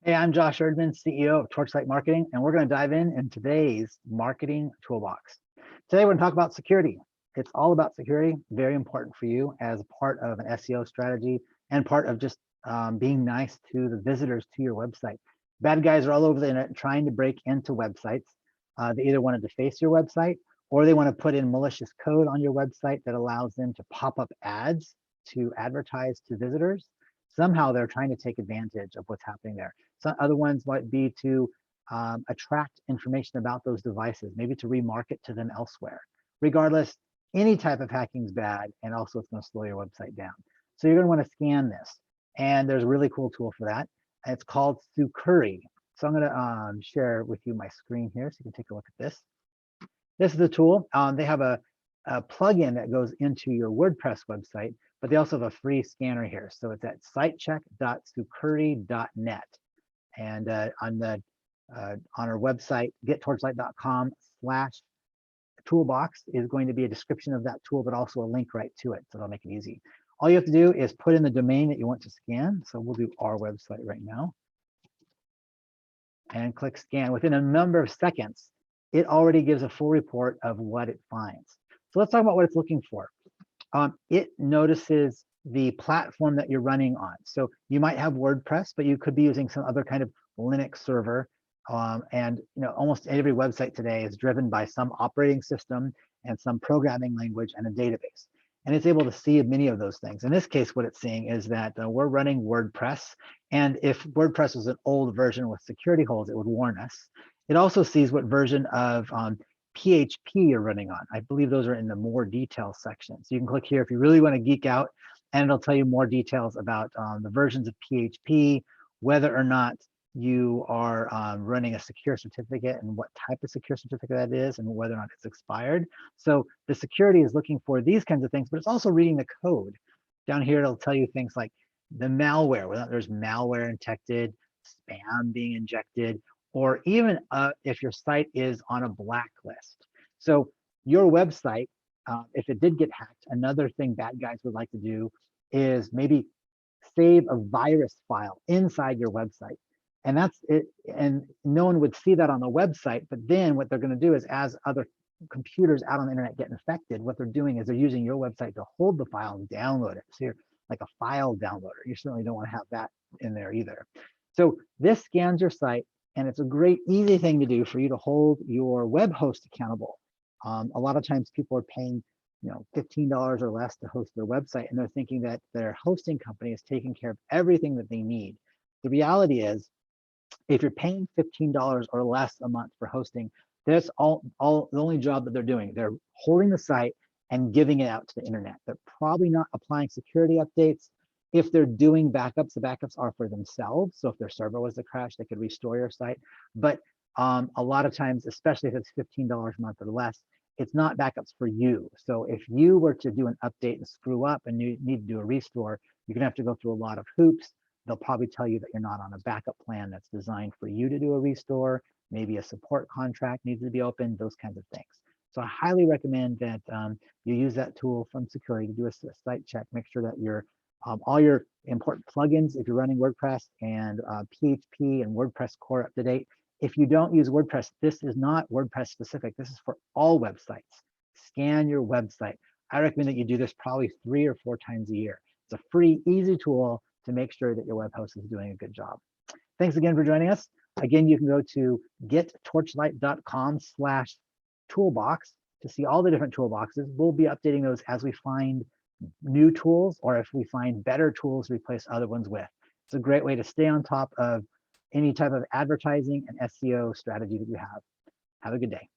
Hey, I'm Josh Erdman, CEO of Torchlight Marketing, and we're going to dive in today's marketing toolbox. Today, we're going to talk about security. It's all about security, very important for you as part of an SEO strategy and part of just being nice to the visitors to your website. Bad guys are all over the internet trying to break into websites. They either want to deface your website or they want to put in malicious code on your website that allows them to pop up ads to advertise to visitors. Somehow they're trying to take advantage of what's happening there. Some other ones might be to attract information about those devices, maybe to remarket to them elsewhere. Regardless, any type of hacking is bad, and also it's going to slow your website down. So you're going to want to scan this, and there's a really cool tool for that. It's called Sucuri. So I'm going to share with you my screen here so you can take a look at this. This is the tool. They have a plugin that goes into your WordPress website, but they also have a free scanner here. So it's at sitecheck.sucuri.net. And on our website, gettorchlight.com/toolbox is going to be a description of that tool, but also a link right to it. So that'll make it easy. All you have to do is put in the domain that you want to scan. So we'll do our website right now. And click scan. Within a number of seconds, it already gives a full report of what it finds. So let's talk about what it's looking for. It notices the platform that you're running on. So you might have WordPress, but you could be using some other kind of Linux server. And almost every website today is driven by some operating system and some programming language and a database. And it's able to see many of those things. In this case, what it's seeing is that we're running WordPress. And if WordPress was an old version with security holes, it would warn us. It also sees what version of PHP you're running on. I believe those are in the more details section. So you can click here if you really want to geek out, and it'll tell you more details about the versions of PHP, whether or not you are running a secure certificate and what type of secure certificate that is and whether or not it's expired. So the security is looking for these kinds of things, but it's also reading the code. Down here, it'll tell you things like the malware, whether there's malware injected, spam being injected, or even if your site is on a blacklist. So your website, if it did get hacked, another thing bad guys would like to do is maybe save a virus file inside your website. And that's it. And no one would see that on the website. But then what they're going to do is, as other computers out on the internet get infected, what they're doing is they're using your website to hold the file and download it. So you're like a file downloader. You certainly don't want to have that in there either. So this scans your site, and it's a great, easy thing to do for you to hold your web host accountable. A lot of times people are paying $15 or less to host their website, and they're thinking that their hosting company is taking care of everything that they need. The reality is, if you're paying $15 or less a month for hosting, that's all the only job that they're doing. They're holding the site and giving it out to the internet. They're probably not applying security updates. If they're doing backups, the backups are for themselves. So if their server was to crash, they could restore your site. But a lot of times, especially if it's $15 a month or less, it's not backups for you. So if you were to do an update and screw up and you need to do a restore, you're gonna have to go through a lot of hoops. They'll probably tell you that you're not on a backup plan that's designed for you to do a restore. Maybe a support contract needs to be opened, those kinds of things. So I highly recommend that you use that tool from Security to do a site check. Make sure that your all your important plugins, if you're running WordPress, and PHP and WordPress core up to date. If you don't use WordPress, this is not WordPress specific. This is for all websites. Scan your website. I recommend that you do this probably 3 or 4 times a year. It's a free, easy tool to make sure that your web host is doing a good job. Thanks again for joining us. Again, you can go to gettorchlight.com/toolbox to see all the different toolboxes. We'll be updating those as we find new tools, or if we find better tools to replace other ones with. It's a great way to stay on top of any type of advertising and SEO strategy that you have. Have a good day.